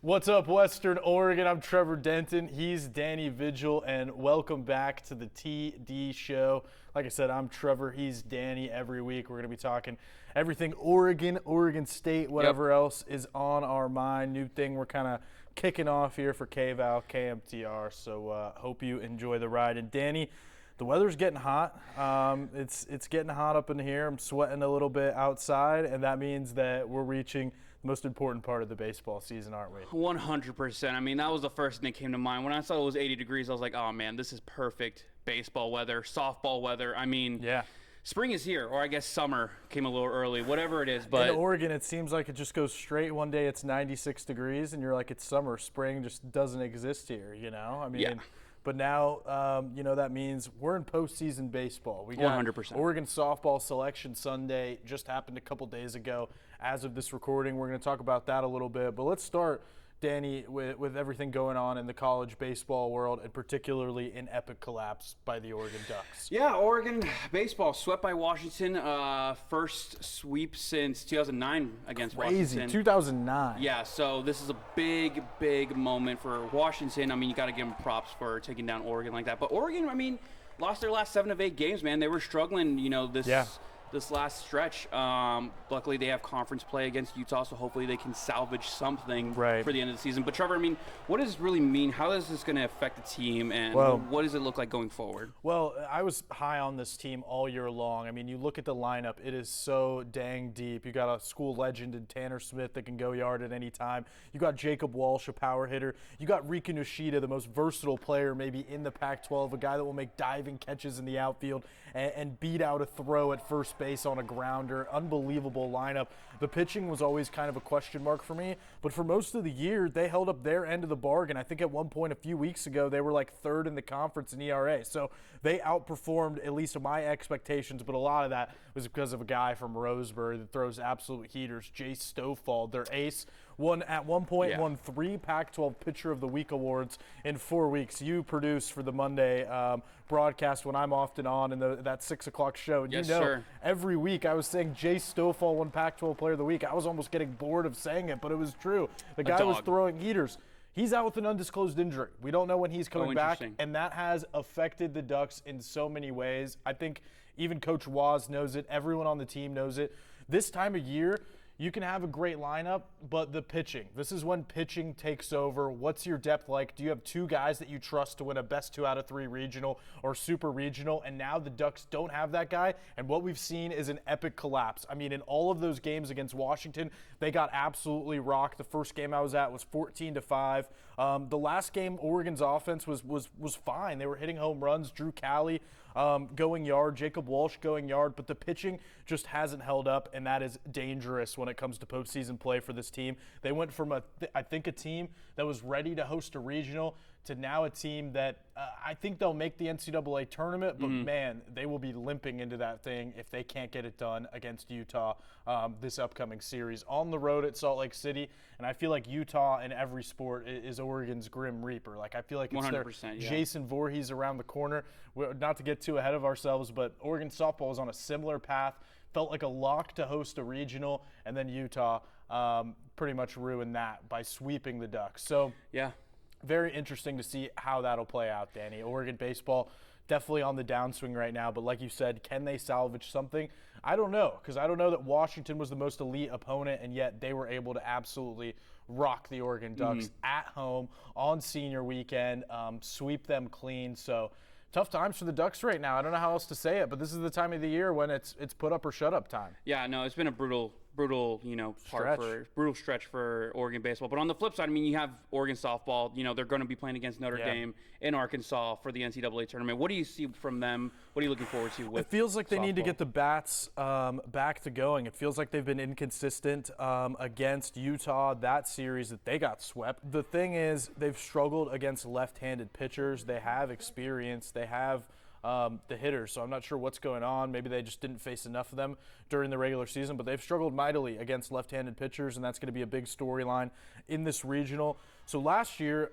What's up, Western Oregon? I'm Trevor Denton. He's Danny Vigil, and welcome back to the TD Show. Like I said, I'm Trevor. He's Danny. Every week we're going to be talking everything Oregon, Oregon State, whatever else is on our mind. New thing we're kind of kicking off here for KVAL, KMTR, so hope you enjoy the ride. And Danny, the weather's getting hot. It's getting hot up in here. I'm sweating a little bit outside, and that means that we're reaching the most important part of the baseball season, aren't we? 100%. I mean, that was the first thing that came to mind. When I saw it was 80 degrees, I was like, oh, man, this is perfect baseball weather, softball weather. I mean, yeah. Spring is here, or I guess summer came a little early, whatever it is. But in Oregon, it seems like it just goes straight. One day it's 96 degrees, and you're like, it's summer. Spring just doesn't exist here, you know? I mean, yeah. But now, that means we're in postseason baseball. We got 100%. Oregon softball selection Sunday just happened a couple days ago. As of this recording, we're going to talk about that a little bit. But let's start, Danny, with everything going on in the college baseball world, and particularly an epic collapse by the Oregon Ducks. Yeah, Oregon baseball swept by Washington. First sweep since 2009 against Crazy. Washington. 2009. Yeah, so this is a big, big moment for Washington. I mean, you got to give them props for taking down Oregon like that. But Oregon, I mean, lost their last 7 of 8 games, man. They were struggling, this last stretch. Luckily, they have conference play against Utah, so hopefully they can salvage something for the end of the season. But Trevor, I mean, what does this really mean? How is this going to affect the team, and what does it look like going forward? Well, I was high on this team all year long. I mean, you look at the lineup, it is so dang deep. You got a school legend in Tanner Smith that can go yard at any time. You got Jacob Walsh, a power hitter. You got Rika Nishida, the most versatile player maybe in the Pac-12, a guy that will make diving catches in the outfield and beat out a throw at first base on a grounder. Unbelievable lineup. The pitching was always kind of a question mark for me, but for most of the year, they held up their end of the bargain. I think at one point a few weeks ago, they were like third in the conference in ERA. So they outperformed at least my expectations, but a lot of that was because of a guy from Roseburg that throws absolute heaters, Jace Stofald, their ace. Won 3 Pac-12 Pitcher of the Week awards in 4 weeks. You produce for the Monday broadcast when I'm often on in that 6 o'clock show. And yes, sir. Every week I was saying Jace Stofald won Pac-12 Player of the Week. I was almost getting bored of saying it, but it was true. The guy was throwing heaters. He's out with an undisclosed injury. We don't know when he's coming back, and that has affected the Ducks in so many ways. I think even Coach Waz knows it. Everyone on the team knows it. This time of year, you can have a great lineup, but the pitching. This is when pitching takes over. What's your depth like? Do you have 2 guys that you trust to win a best 2 out of 3 regional or super regional? And now the Ducks don't have that guy. And what we've seen is an epic collapse. I mean, in all of those games against Washington, they got absolutely rocked. The first game I was at was 14-5. The last game, Oregon's offense was fine. They were hitting home runs. Drew Cali going yard, Jacob Walsh going yard, but the pitching just hasn't held up, and that is dangerous when it comes to postseason play for this team. They went from a team that was ready to host a regional to now a team that I think they'll make the NCAA tournament, but man, they will be limping into that thing if they can't get it done against Utah this upcoming series on the road at Salt Lake City. And I feel like Utah in every sport is Oregon's Grim Reaper. Like I feel like it's their Jason Voorhees around the corner. Not to get too ahead of ourselves, but Oregon softball is on a similar path. Felt like a lock to host a regional, and then Utah pretty much ruined that by sweeping the Ducks. So yeah. Very interesting to see how that'll play out, Danny. Oregon baseball definitely on the downswing right now, but like you said, can they salvage something? I don't know, because I don't know that Washington was the most elite opponent, and yet they were able to absolutely rock the Oregon Ducks at home on senior weekend, sweep them clean. So tough times for the Ducks right now. I don't know how else to say it, but this is the time of the year when it's put up or shut up time. Yeah, no, it's been a brutal stretch for Oregon baseball. But on the flip side, I mean, you have Oregon softball. They're going to be playing against Notre Dame in Arkansas for the NCAA tournament. What do you see from them? What are you looking forward to with It feels like they softball? need to get the bats back to going. It feels like they've been inconsistent against Utah, that series that they got swept. The thing is, they've struggled against left-handed pitchers. They have experience. They have the hitters, so I'm not sure what's going on. Maybe they just didn't face enough of them during the regular season, but they've struggled mightily against left-handed pitchers, and that's going to be a big storyline in this regional. So last year,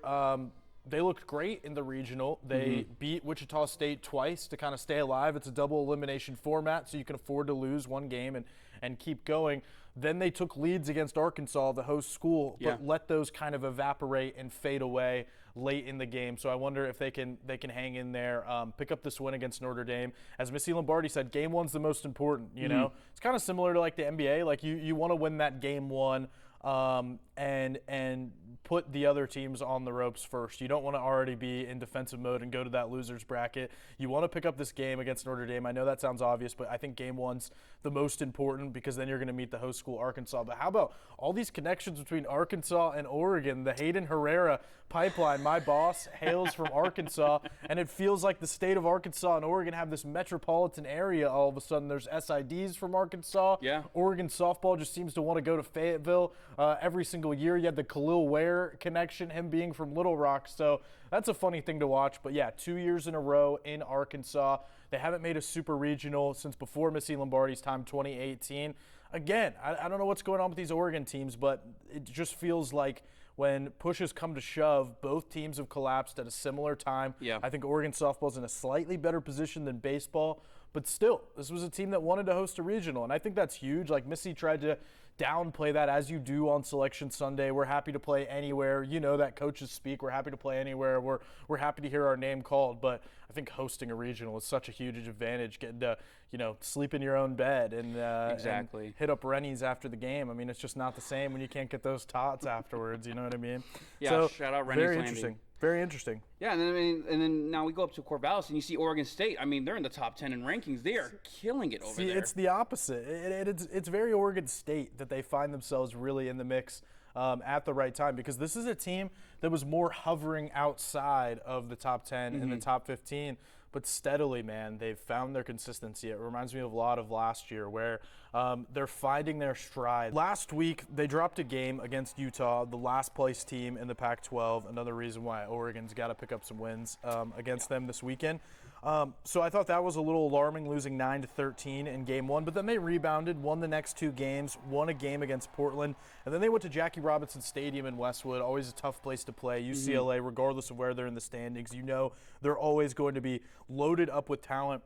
they looked great in the regional. They beat Wichita State twice to kind of stay alive. It's a double elimination format, so you can afford to lose one game and keep going. Then they took leads against Arkansas, the host school, but let those kind of evaporate and fade away late in the game. So I wonder if they can hang in there, pick up this win against Notre Dame. As Missy Lombardi said, game one's the most important. You know, it's kind of similar to like the NBA. Like you want to win that game one, and put the other teams on the ropes first. You don't want to already be in defensive mode and go to that loser's bracket. You want to pick up this game against Notre Dame. I know that sounds obvious, but I think game one's the most important because then you're going to meet the host school, Arkansas. But how about all these connections between Arkansas and Oregon? The Hayden Herrera pipeline. My boss hails from Arkansas, and it feels like the state of Arkansas and Oregon have this metropolitan area all of a sudden. There's SIDs from Arkansas. Yeah. Oregon softball just seems to want to go to Fayetteville every single year. You had the Khalil Ware connection, him being from Little Rock. So that's a funny thing to watch. But yeah, 2 years in a row in Arkansas. They haven't made a super regional since before Missy Lombardi's time, 2018. Again, I don't know what's going on with these Oregon teams, but it just feels like when push has come to shove, both teams have collapsed at a similar time. Yeah. I think Oregon softball's in a slightly better position than baseball, but still, this was a team that wanted to host a regional, and I think that's huge. Like Missy tried to downplay that, as you do on Selection Sunday. We're happy to play anywhere. You know that coaches speak. We're happy to play anywhere. We're happy to hear our name called. But I think hosting a regional is such a huge advantage. Getting to sleep in your own bed and exactly hit up Rennie's after the game. I mean, it's just not the same when you can't get those tots afterwards. You know what I mean? Yeah. So, shout out Rennie's very Landing. interesting. Very interesting. Yeah, and then now we go up to Corvallis and you see Oregon State. I mean, they're in the top 10 in rankings. They are killing it over there. It's the opposite. It's very Oregon State that they find themselves really in the mix at the right time, because this is a team that was more hovering outside of the top 10 in the top 15. But steadily, man, they've found their consistency. It reminds me of a lot of last year where they're finding their stride. Last week, they dropped a game against Utah, the last place team in the Pac-12. Another reason why Oregon's got to pick up some wins against them this weekend. So I thought that was a little alarming, losing 9-13 in game one. But then they rebounded, won the next two games, won a game against Portland, and then they went to Jackie Robinson Stadium in Westwood, always a tough place to play. UCLA, regardless of where they're in the standings, they're always going to be loaded up with talent,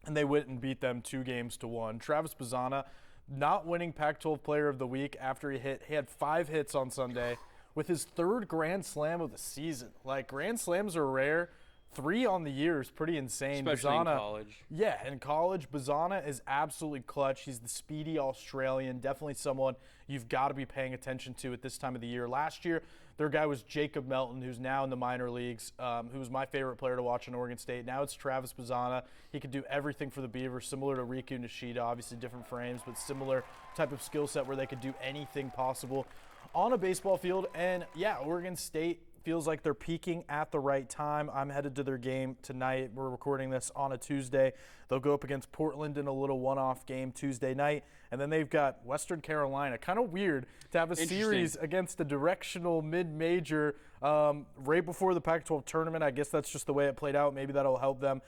and they went and beat them 2-1. Travis Bazzana, not winning Pac-12 Player of the Week after he had 5 hits on Sunday with his 3rd Grand Slam of the season. Like, Grand Slams are rare. 3 on the year is pretty insane. Especially in college. Yeah, in college, Bazzana is absolutely clutch. He's the speedy Australian, definitely someone you've got to be paying attention to at this time of the year. Last year, their guy was Jacob Melton, who's now in the minor leagues, who was my favorite player to watch in Oregon State. Now it's Travis Bazzana. He could do everything for the Beavers, similar to Riku Nishida, obviously different frames, but similar type of skill set where they could do anything possible on a baseball field. And yeah, Oregon State feels like they're peaking at the right time. I'm headed to their game tonight. We're recording this on a Tuesday. They'll go up against Portland in a little one-off game Tuesday night. And then they've got Western Carolina. Kind of weird to have a series against a directional mid-major right before the Pac-12 tournament. I guess that's just the way it played out. Maybe that'll help them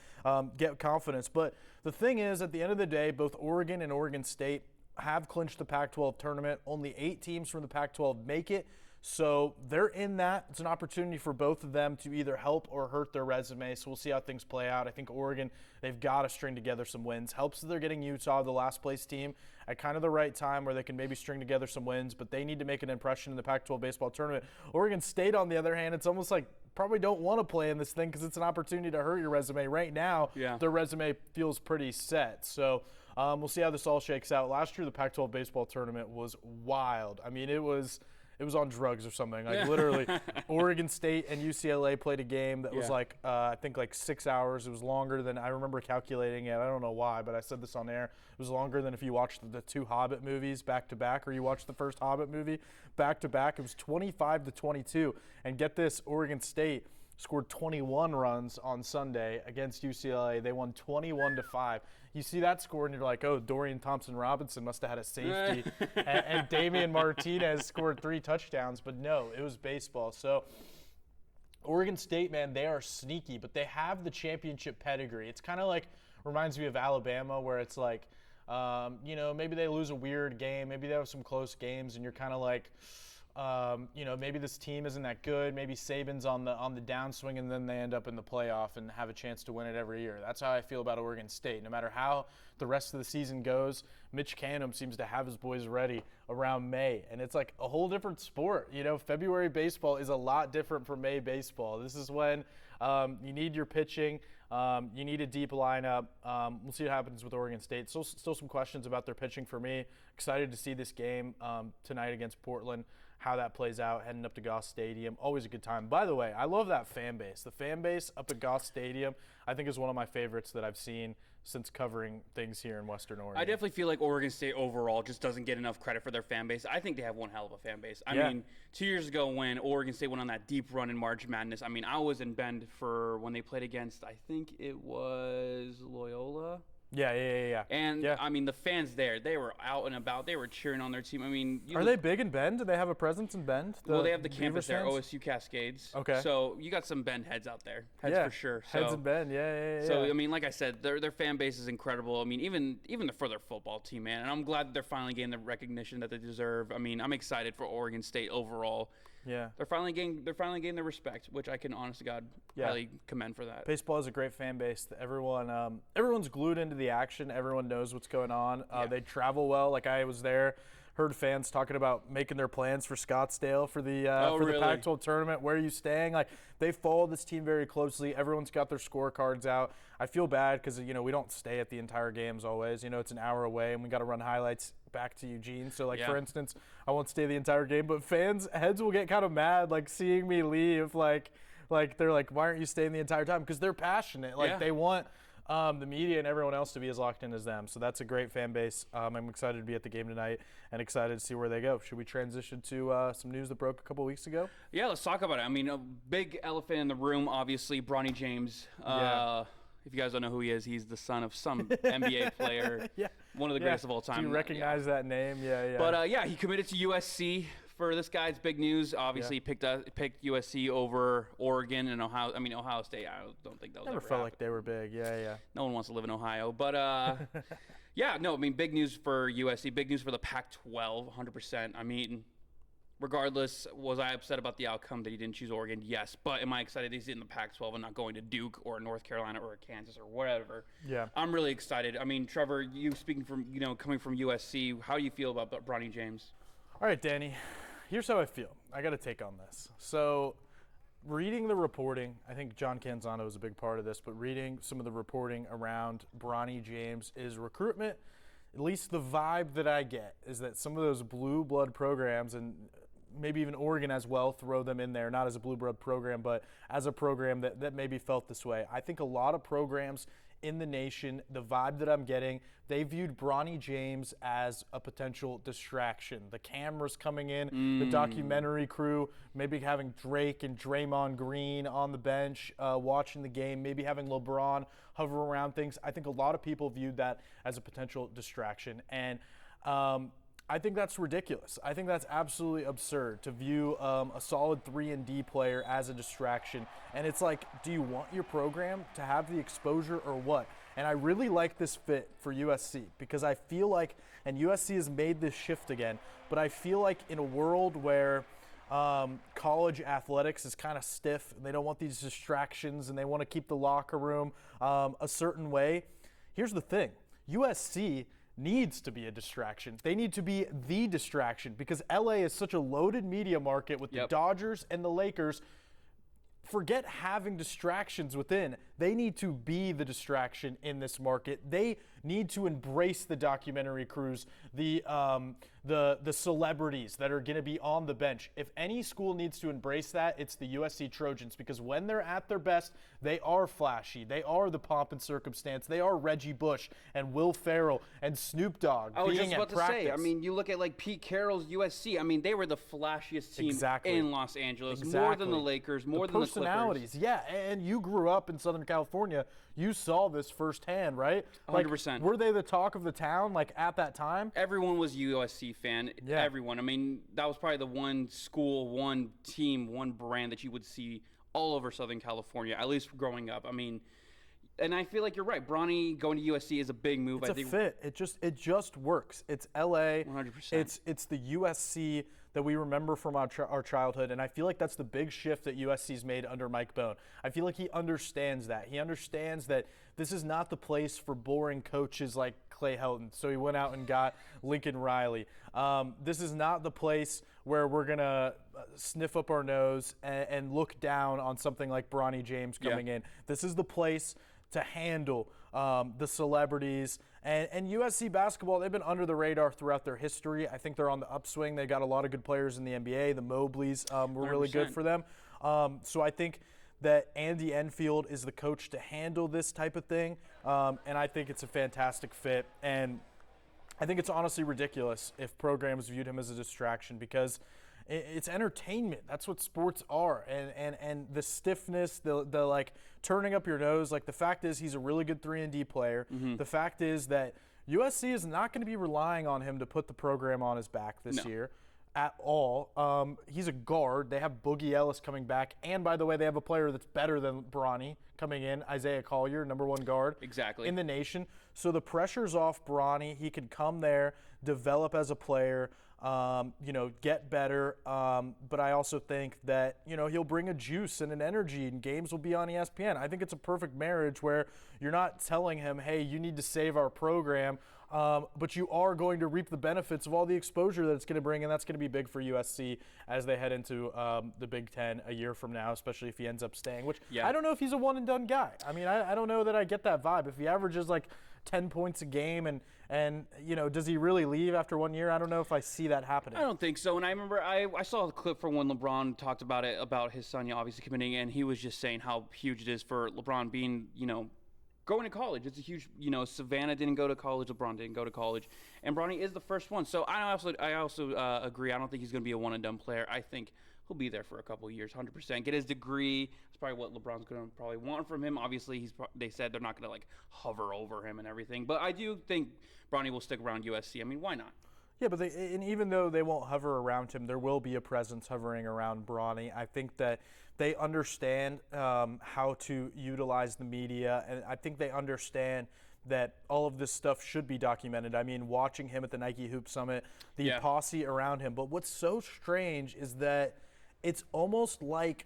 get confidence. But the thing is, at the end of the day, both Oregon and Oregon State have clinched the Pac-12 tournament. Only 8 teams from the Pac-12 make it. So they're in that. It's an opportunity for both of them to either help or hurt their resume. So we'll see how things play out. I think Oregon, they've got to string together some wins. Helps that they're getting Utah, the last place team, at kind of the right time where they can maybe string together some wins, but they need to make an impression in the Pac-12 baseball tournament. Oregon State, on the other hand, it's almost like probably don't want to play in this thing because it's an opportunity to hurt your resume. Right now, their resume feels pretty set. So we'll see how this all shakes out. Last year, the Pac-12 baseball tournament was wild. I mean, it was on drugs or something. Like literally, Oregon State and UCLA played a game that was like, I think like 6 hours. It was longer than I remember calculating it. I don't know why, but I said this on air. It was longer than if you watched the 2 Hobbit movies back to back, or you watched the first Hobbit movie back to back. It was 25-22. And get this, Oregon State scored 21 runs on Sunday against UCLA. They won 21-5. You see that score and you're like, oh, Dorian Thompson-Robinson must have had a safety. and Damian Martinez scored 3 touchdowns. But no, it was baseball. So Oregon State, man, they are sneaky, but they have the championship pedigree. It's kind of like, reminds me of Alabama, where it's like, maybe they lose a weird game. Maybe they have some close games and you're kind of like, Maybe this team isn't that good. Maybe Saban's on the downswing, and then they end up in the playoff and have a chance to win it every year. That's how I feel about Oregon State. No matter how the rest of the season goes, Mitch Canham seems to have his boys ready around May, and it's like a whole different sport. February baseball is a lot different from May baseball. This is when you need your pitching. You need a deep lineup. We'll see what happens with Oregon State. Still some questions about their pitching for me. Excited to see this game tonight against Portland, how that plays out, heading up to Goss Stadium. Always a good time. By the way, I love that fan base. The fan base up at Goss Stadium, I think, is one of my favorites that I've seen since covering things here in Western Oregon. I definitely feel like Oregon State overall just doesn't get enough credit for their fan base. I think they have one hell of a fan base. I mean, 2 years ago when Oregon State went on that deep run in March Madness, I was in Bend for when they played against, I think it was Loyola. Yeah. And, the fans there, they were out and about. They were cheering on their team. Are they big in Bend? Do they have a presence in Bend? Well, they have the campus there, OSU Cascades. Okay. So you got some Bend heads out there. Heads for sure. Heads in Bend, yeah. So, like I said, their fan base is incredible. Even for their football team, man. And I'm glad that they're finally getting the recognition that they deserve. I'm excited for Oregon State overall. Yeah. They're finally getting the respect, which I can, honest to God, highly commend for that. Baseball is a great fan base. Everyone's glued into the action. Everyone knows what's going on. They travel well. Like, I was there, heard fans talking about making their plans for Scottsdale for the the Pac-12 tournament. Where are you staying? Like, they follow this team very closely. Everyone's got their scorecards out. I feel bad because we don't stay at the entire games always. It's an hour away, and we got to run highlights back to Eugene. So, for instance, I won't stay the entire game, but fans' heads will get kind of mad, seeing me leave. Like they're like, why aren't you staying the entire time? Because they're passionate. They want the media and everyone else to be as locked in as them. So that's a great fan base. I'm excited to be at the game tonight and excited to see where they go. Should we transition to some news that broke a couple weeks ago? Yeah, let's talk about it. A big elephant in the room, obviously, Bronny James. If you guys don't know who he is, he's the son of some NBA player, one of the greatest of all time. Do you recognize that name? Yeah. But, he committed to USC. For this guy, it's big news. Obviously, picked USC over Oregon and Ohio. Ohio State, I don't think that was never ever felt happen. Like they were big. Yeah. No one wants to live in Ohio. But, big news for USC. Big news for the Pac-12, 100%. Regardless, was I upset about the outcome that he didn't choose Oregon? Yes. But am I excited he's in the Pac-12 and not going to Duke or North Carolina or Kansas or whatever? Yeah. I'm really excited. Trevor, you speaking from, coming from USC, how do you feel about Bronny James? All right, Danny. Here's how I feel. I got a take on this. So, reading the reporting, I think John Canzano is a big part of this, but reading some of the reporting around Bronny James' recruitment, at least the vibe that I get is that some of those blue blood programs, and maybe even Oregon as well, throw them in there, not as a blue blood program, but as a program that maybe felt this way. I think a lot of programs in the nation, the vibe that I'm getting, they viewed Bronny James as a potential distraction. The cameras coming in, the documentary crew, maybe having Drake and Draymond Green on the bench watching the game, maybe having LeBron hover around things. I think a lot of people viewed that as a potential distraction. And I think that's ridiculous. I think that's absolutely absurd to view a solid 3-and-D player as a distraction. And it's like, do you want your program to have the exposure or what? And I really like this fit for USC because I feel like, and USC has made this shift again, but I feel like in a world where college athletics is kind of stiff and they don't want these distractions and they want to keep the locker room a certain way. Here's the thing. USC needs to be a distraction. They need to be the distraction because LA is such a loaded media market with the Dodgers and the Lakers. Forget having distractions within. They need to be the distraction in this market. They need to embrace the documentary crews, the celebrities that are going to be on the bench. If any school needs to embrace that, it's the USC Trojans because when they're at their best, they are flashy. They are the pomp and circumstance. They are Reggie Bush and Will Ferrell and Snoop Dogg I was being just about at practice. to say, you look at like Pete Carroll's USC. They were the flashiest team in Los Angeles, more than the Lakers, more than the Clippers. Personalities, yeah. And you grew up in Southern California. You saw this firsthand, right? 100%. Were they the talk of the town, at that time? Everyone was a USC fan. Yeah. Everyone. That was probably the one school, one team, one brand that you would see all over Southern California, at least growing up. And I feel like you're right. Bronny going to USC is a big move. It's a fit. It just works. It's LA. 100%. It's the USC that we remember from our childhood, and I feel like that's the big shift that USC's made under Mike Bohn. I feel like he understands that. He understands that this is not the place for boring coaches like Clay Helton, so he went out and got Lincoln Riley. This is not the place where we're going to sniff up our nose and look down on something like Bronny James coming in. This is the place to handle the celebrities. And USC basketball, they've been under the radar throughout their history. I think they're on the upswing. They got a lot of good players in the NBA. The Mobleys were really good for them. So I think that Andy Enfield is the coach to handle this type of thing. And I think it's a fantastic fit. And I think it's honestly ridiculous if programs viewed him as a distraction, because it's entertainment. That's what sports are. And the stiffness, the like turning up your nose, like the fact is he's a really good 3-and-D player. The fact is that USC is not going to be relying on him to put the program on his back this year at all. He's a guard. They have Boogie Ellis coming back. And by the way, they have a player that's better than Bronny coming in, Isaiah Collier, #1 guard in the nation. So the pressure's off Bronny. He can come there, develop as a player, get better. But I also think that, he'll bring a juice and an energy, and games will be on ESPN. I think it's a perfect marriage where you're not telling him, hey, you need to save our program, but you are going to reap the benefits of all the exposure that it's going to bring, and that's going to be big for USC as they head into the Big Ten a year from now, especially if he ends up staying, which I don't know if he's a one-and-done guy. I mean, I don't know that I get that vibe. If he averages like 10 points a game and does he really leave after 1 year? I don't know if I see that happening. I don't think so. And I remember I saw the clip from when LeBron talked about it, about his son obviously committing, and he was just saying how huge it is for LeBron being, going to college. It's a huge, Savannah didn't go to college, LeBron didn't go to college, and Bronny is the first one. So I also agree. I don't think he's going to be a one-and-done player. I think he'll be there for a couple of years, 100%. Get his degree. It's probably what LeBron's going to probably want from him. Obviously, they said they're not going to hover over him and everything. But I do think Bronny will stick around USC. I mean, why not? Yeah, but and even though they won't hover around him, there will be a presence hovering around Bronny. I think that they understand how to utilize the media, and I think they understand that all of this stuff should be documented. I mean, watching him at the Nike Hoop Summit, the posse around him. But what's so strange is that it's almost like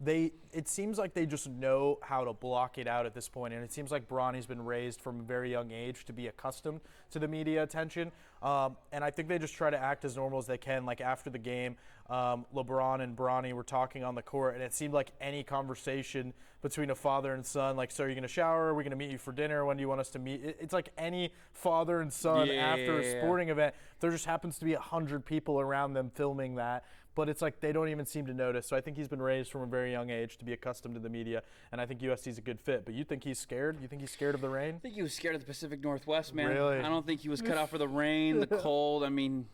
it seems like they just know how to block it out at this point. And it seems like Bronny's been raised from a very young age to be accustomed to the media attention. And I think they just try to act as normal as they can. Like after the game, LeBron and Bronny were talking on the court, and it seemed like any conversation between a father and son, like, so are you going to shower? Are we going to meet you for dinner? When do you want us to meet? It's like any father and son after a sporting event. There just happens to be 100 people around them filming that. But it's like they don't even seem to notice. So I think he's been raised from a very young age to be accustomed to the media, and I think USC's a good fit. But you think he's scared? You think he's scared of the rain? I think he was scared of the Pacific Northwest, man. Really? I don't think he was cut out for the rain, the cold. I mean,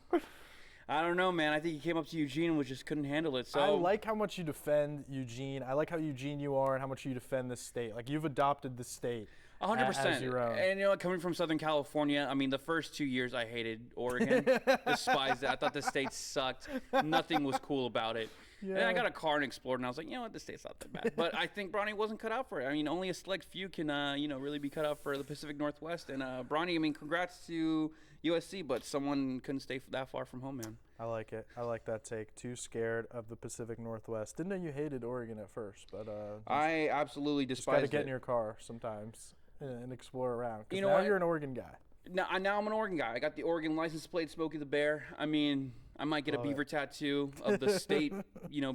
I don't know, man. I think he came up to Eugene and just couldn't handle it. So I like how much you defend Eugene. I like how Eugene you are and how much you defend this state. Like, you've adopted the state 100%. as your own. And, coming from Southern California, I mean, the first 2 years I hated Oregon. Despised it. I thought the state sucked. Nothing was cool about it. Yeah. And I got a car and explored, and I was like, the state's not that bad. But I think Bronny wasn't cut out for it. I mean, only a select few can, really be cut out for the Pacific Northwest. And Bronny, I mean, congrats to USC, but someone couldn't stay that far from home, man. I like it. I like that take. Too scared of the Pacific Northwest. Didn't know you hated Oregon at first, but I absolutely despised it. Just got to get in your car sometimes and explore around. You know now what? You're an Oregon guy. Now I'm an Oregon guy. I got the Oregon license plate, Smokey the Bear. I mean, I might get a beaver tattoo of the state,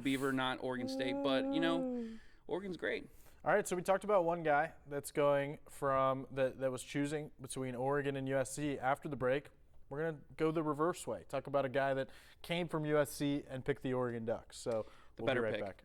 beaver, not Oregon State. But, Oregon's great. All right, so we talked about one guy that's going from that was choosing between Oregon and USC. After the break, we're going to go the reverse way. Talk about a guy that came from USC and picked the Oregon Ducks. So we'll be right back.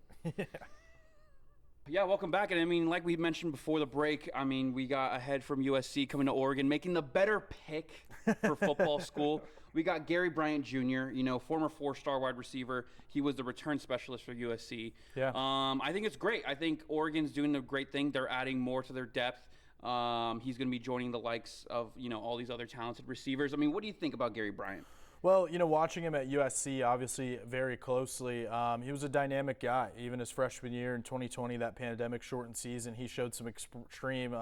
Yeah, welcome back. And I mean, like we mentioned before the break, I mean, we got ahead from USC coming to Oregon, making the better pick for football school. We got Gary Bryant Jr., former 4-star wide receiver. He was the return specialist for USC. Yeah. I think it's great. I think Oregon's doing a great thing. They're adding more to their depth. He's going to be joining the likes of, all these other talented receivers. I mean, what do you think about Gary Bryant? Well, watching him at USC, obviously very closely, he was a dynamic guy. Even his freshman year in 2020, that pandemic-shortened season, he showed some extreme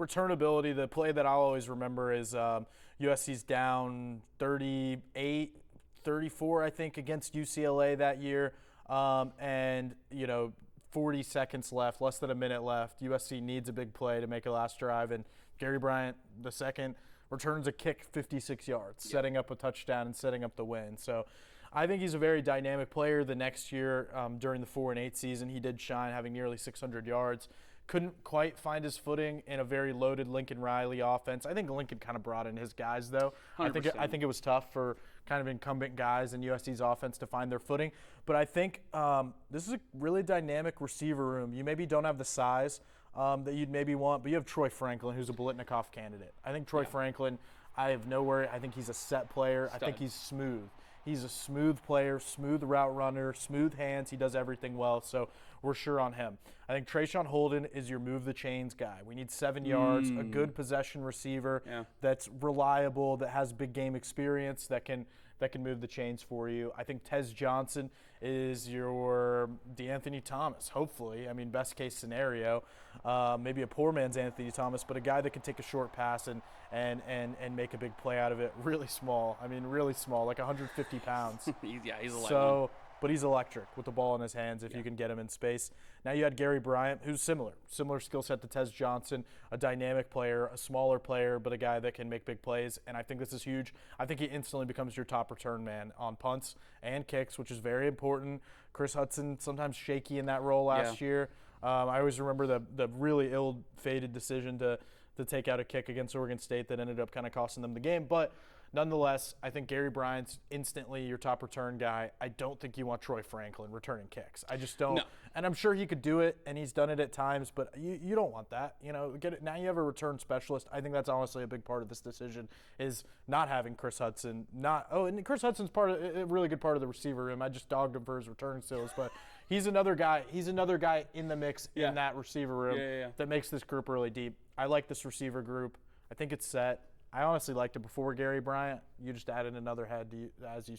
returnability. The play that I'll always remember is USC's down 38 34, I think, against UCLA that year. And, 40 seconds left, less than a minute left. USC needs a big play to make a last drive, and Gary Bryant, the second, returns a kick 56 yards, setting up a touchdown and setting up the win. So I think he's a very dynamic player. The next year, during the 4-8 season, he did shine, having nearly 600 yards. Couldn't quite find his footing in a very loaded Lincoln Riley offense. I think Lincoln kind of brought in his guys, though. 100%. I think it was tough for kind of incumbent guys in USC's offense to find their footing. But I think this is a really dynamic receiver room. You maybe don't have the size that you'd maybe want, but you have Troy Franklin, who's a Biletnikoff candidate. I think Troy Franklin, I have no worry. I think he's a set player. Stud. I think he's smooth. He's a smooth player, smooth route runner, smooth hands. He does everything well, so we're sure on him. I think Trayshawn Holden is your move the chains guy. We need 7 yards, a good possession receiver that's reliable, that has big game experience, that can move the chains for you. I think Tez Johnson is your DeAnthony Thomas, hopefully. I mean, best case scenario. Maybe a poor man's Anthony Thomas, but a guy that can take a short pass and make a big play out of it. Really small. I mean, really small, like 150 pounds. He's a light one. But he's electric with the ball in his hands if you can get him in space. Now you had Gary Bryant, who's similar skill set to Tez Johnson, a dynamic player, a smaller player, but a guy that can make big plays. And I think this is huge. I think he instantly becomes your top return man on punts and kicks, which is very important. Chris Hudson sometimes shaky in that role last year. I always remember the really ill-fated decision to take out a kick against Oregon State that ended up kind of costing them the game. But nonetheless, I think Gary Bryant's instantly your top return guy. I don't think you want Troy Franklin returning kicks. I just don't. No. And I'm sure he could do it, and he's done it at times, but you don't want that. Get it. Now you have a return specialist. I think that's honestly a big part of this decision is not having Chris Hudson. And Chris Hudson's a really good part of the receiver room. I just dogged him for his return skills, but he's another guy. He's another guy in the mix in that receiver room that makes this group really deep. I like this receiver group. I think it's set. I honestly liked it before Gary Bryant. You just added another head, as you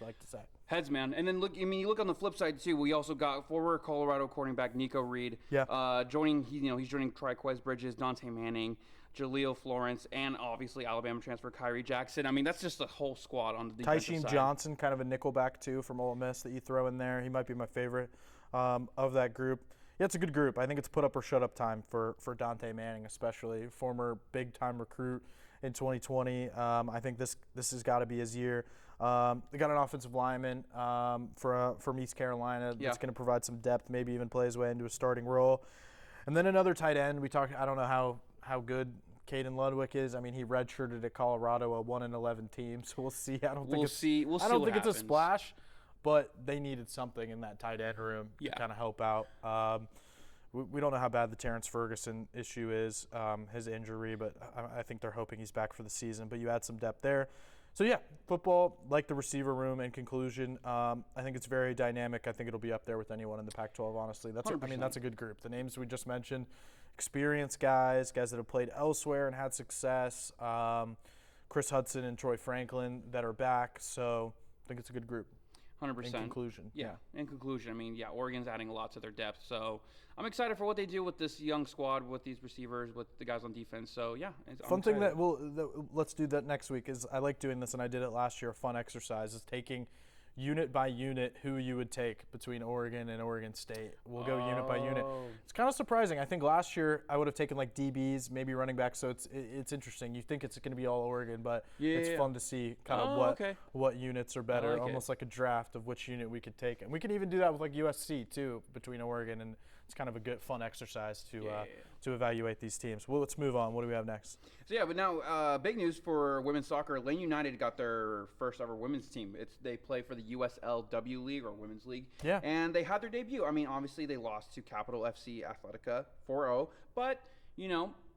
like to say. Heads, man. And then you look on the flip side too. We also got former Colorado quarterback Nico Reed. Joining. He's joining Triquez Bridges, Dante Manning, Jaleel Florence, and obviously Alabama transfer Kyrie Jackson. I mean, that's just a whole squad on the defensive side. Tysheem Johnson, kind of a nickelback too from Ole Miss that you throw in there. He might be my favorite of that group. Yeah, it's a good group. I think it's put up or shut up time for Dante Manning, especially former big-time recruit in 2020. I think this has got to be his year. They got an offensive lineman from East Carolina that's going to provide some depth, maybe even play his way into a starting role. And then another tight end. I don't know how good Caden Ludwig is. I mean, he redshirted at Colorado, a 1-11 team, so we'll see. I don't think it's a splash. But they needed something in that tight end room to kind of help out. We don't know how bad the Terrence Ferguson issue is, his injury, but I think they're hoping he's back for the season. But you add some depth there. So, football, like the receiver room in conclusion, I think it's very dynamic. I think it'll be up there with anyone in the Pac-12, honestly. That's a good group. The names we just mentioned, experienced guys that have played elsewhere and had success, Chris Hudson and Troy Franklin that are back. So I think it's a good group. 100%. In conclusion. In conclusion, I mean, Oregon's adding a lot to their depth. So I'm excited for what they do with this young squad, with these receivers, with the guys on defense. So, fun thing that let's do that next week is I like doing this, and I did it last year. A fun exercise is taking unit by unit who you would take between Oregon and Oregon State. We'll go unit by unit. It's kind of surprising. I think last year I would have taken like DBs, maybe running back. So it's interesting. You think it's going to be all Oregon, but it's fun to see kind of what units are better, almost like a draft of which unit we could take. And we can even do that with like USC too, between Oregon, and it's kind of a good fun exercise to evaluate these teams. Well, let's move on. What do we have next? So but now big news for women's soccer. Lane United got their first ever women's team. They play for the USLW League, or Women's League. Yeah. And they had their debut. I mean, obviously they lost to Capital FC Athletica 4-0, but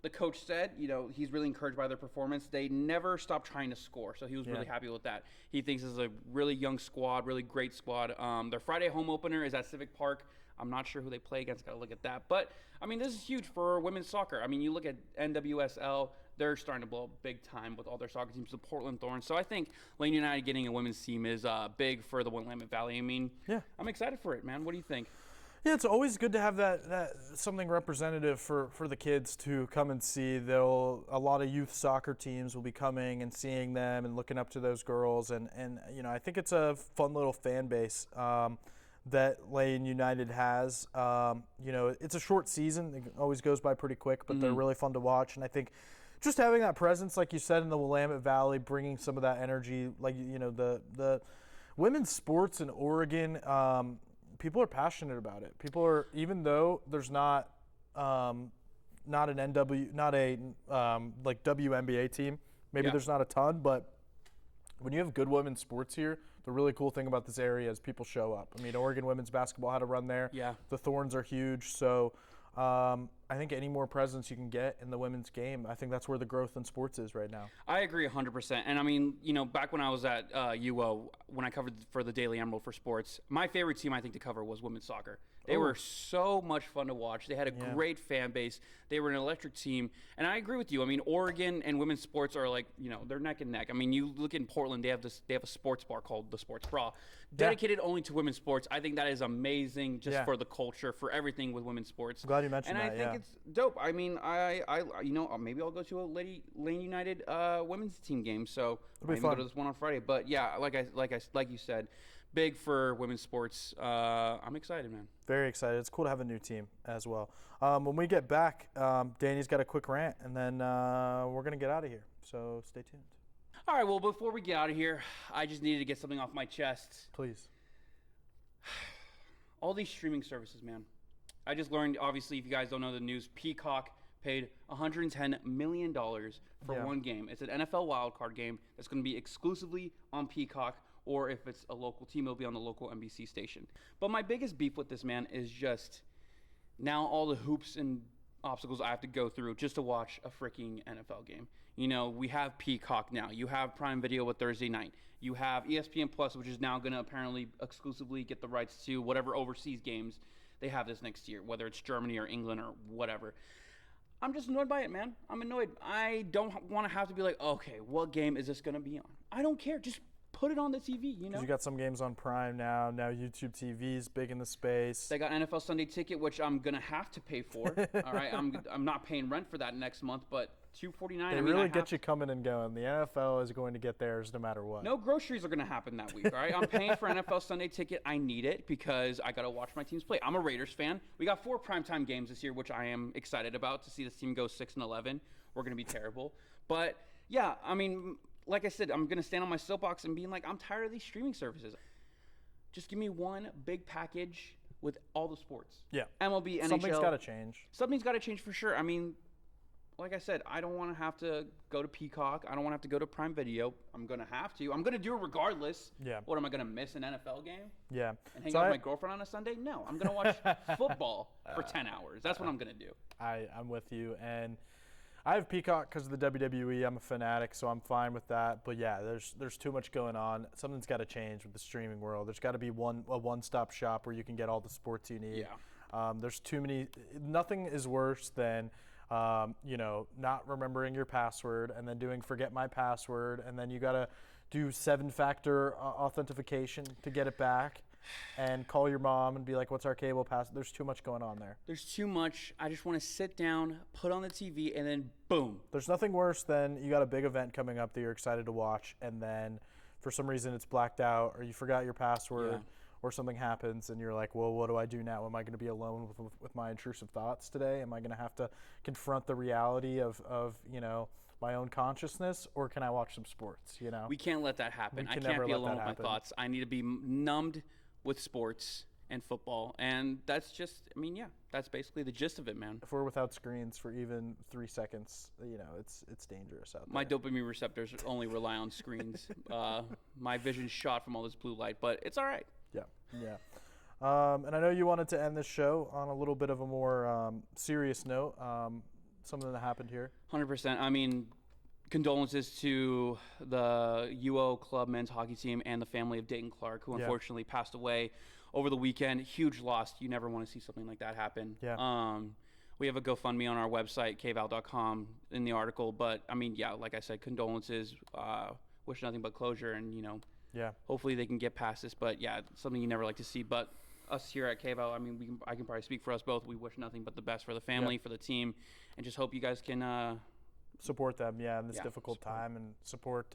the coach said, he's really encouraged by their performance. They never stopped trying to score, so he was really happy with that. He thinks this is a really young squad, really great squad. Their Friday home opener is at Civic Park. I'm not sure who they play against. Got to look at that. But, I mean, this is huge for women's soccer. I mean, you look at NWSL, they're starting to blow up big time with all their soccer teams, the Portland Thorns. So I think Lane United getting a women's team is big for the Willamette Valley. I mean, I'm excited for it, man. What do you think? Yeah, it's always good to have that something representative for the kids to come and see. A lot of youth soccer teams will be coming and seeing them and looking up to those girls, and I think it's a fun little fan base that Lane United has. It's a short season; it always goes by pretty quick, but they're really fun to watch, and I think just having that presence, like you said, in the Willamette Valley, bringing some of that energy, like the women's sports in Oregon. People are passionate about it. People are, even though there's not an NW, not a like WNBA team. Maybe there's not a ton, but when you have good women's sports here, the really cool thing about this area is people show up. I mean, Oregon women's basketball had a run there. Yeah. The Thorns are huge, so I think any more presence you can get in the women's game, I think that's where the growth in sports is right now. I agree 100%. And I mean, back when I was at UO, when I covered for the Daily Emerald for sports, my favorite team I think to cover was women's soccer. They were so much fun to watch. They had a great fan base. They were an electric team. And I agree with you. I mean, Oregon and women's sports are like, they're neck and neck. I mean, you look in Portland, they have a sports bar called the Sports Bra, dedicated only to women's sports. I think that is amazing just for the culture, for everything with women's sports. I'm glad you mentioned that. And I think it's dope. I mean, I maybe I'll go to a Lane United women's team game. So maybe go to this one on Friday. But yeah, like you said, big for women's sports. I'm excited, man. Very excited. It's cool to have a new team as well. When we get back, Danny's got a quick rant, and then we're going to get out of here. So stay tuned. All right, well, before we get out of here, I just needed to get something off my chest. Please. All these streaming services, man. I just learned, obviously, if you guys don't know the news, Peacock paid $110 million for one game. It's an NFL wildcard game that's going to be exclusively on Peacock, or if it's a local team, it'll be on the local NBC station. But my biggest beef with this, man, is just now all the hoops and obstacles I have to go through just to watch a freaking NFL game. We have Peacock now. You have Prime Video with Thursday night. You have ESPN Plus, which is now going to apparently exclusively get the rights to whatever overseas games they have this next year, whether it's Germany or England or whatever. I'm just annoyed by it, man. I'm annoyed. I don't want to have to be like, okay, what game is this going to be on? I don't care. Just put it on the TV, Because you got some games on Prime now. Now YouTube TV is big in the space. They got NFL Sunday Ticket, which I'm gonna have to pay for. All right, I'm not paying rent for that next month, but $249. They really get you coming and going. The NFL is going to get theirs no matter what. No groceries are gonna happen that week. All right, I'm paying for NFL Sunday Ticket. I need it because I gotta watch my teams play. I'm a Raiders fan. We got 4 primetime games this year, which I am excited about to see this team go 6-11. We're gonna be terrible, but yeah, I mean. Like I said, I'm going to stand on my soapbox and being like, I'm tired of these streaming services. Just give me one big package with all the sports. Yeah. MLB, NHL. Something's got to change. Something's got to change for sure. I mean, like I said, I don't want to have to go to Peacock. I don't want to have to go to Prime Video. I'm going to have to. I'm going to do it regardless. Yeah. What, am I going to miss an NFL game? Yeah. And hang out with my girlfriend on a Sunday? No. I'm going to watch football for 10 hours. That's what I'm going to do. I'm with you. And I have Peacock because of the WWE. I'm a fanatic, so I'm fine with that. But yeah, there's too much going on. Something's got to change with the streaming world. There's got to be a one-stop shop where you can get all the sports you need. Yeah. There's too many. Nothing is worse than not remembering your password and then doing forget my password, and then you got to do 7-factor authentication to get it back. And call your mom and be like, what's our cable pass? There's too much going on there. There's too much. I just want to sit down, put on the TV, and then boom. There's nothing worse than you got a big event coming up that you're excited to watch, and then for some reason it's blacked out, or you forgot your password, or something happens, and you're like, well, what do I do now? Am I going to be alone with my intrusive thoughts today? Am I going to have to confront the reality of my own consciousness, or can I watch some sports? We can't let that happen. I can't be alone with my thoughts. I need to be numbed with sports and football, and that's just, that's basically the gist of it, man. If we're without screens for even 3 seconds, it's dangerous out there. My dopamine receptors only rely on screens. My vision's shot from all this blue light, but it's all right. Yeah. And I know you wanted to end this show on a little bit of a more serious note, something that happened here. 100%. Condolences to the UO Club men's hockey team and the family of Dayton Clark, who unfortunately passed away over the weekend. Huge loss. You never want to see something like that happen. Yeah. We have a GoFundMe on our website, caveout.com, in the article. But, like I said, condolences. Wish nothing but closure, and, hopefully they can get past this. But, yeah, something you never like to see. But us here at KVAL, I mean, I can probably speak for us both. We wish nothing but the best for the family, for the team, and just hope you guys can support them, in this difficult time, and support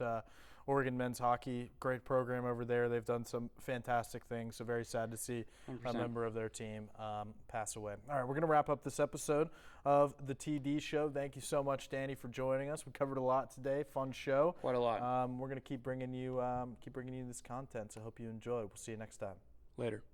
Oregon men's hockey. Great program over there. They've done some fantastic things. So very sad to see 100%. A member of their team pass away. All right, we're going to wrap up this episode of the TD Show. Thank you so much, Danny, for joining us. We covered a lot today. Fun show. Quite a lot. We're going to keep bringing you this content. So hope you enjoy. We'll see you next time. Later.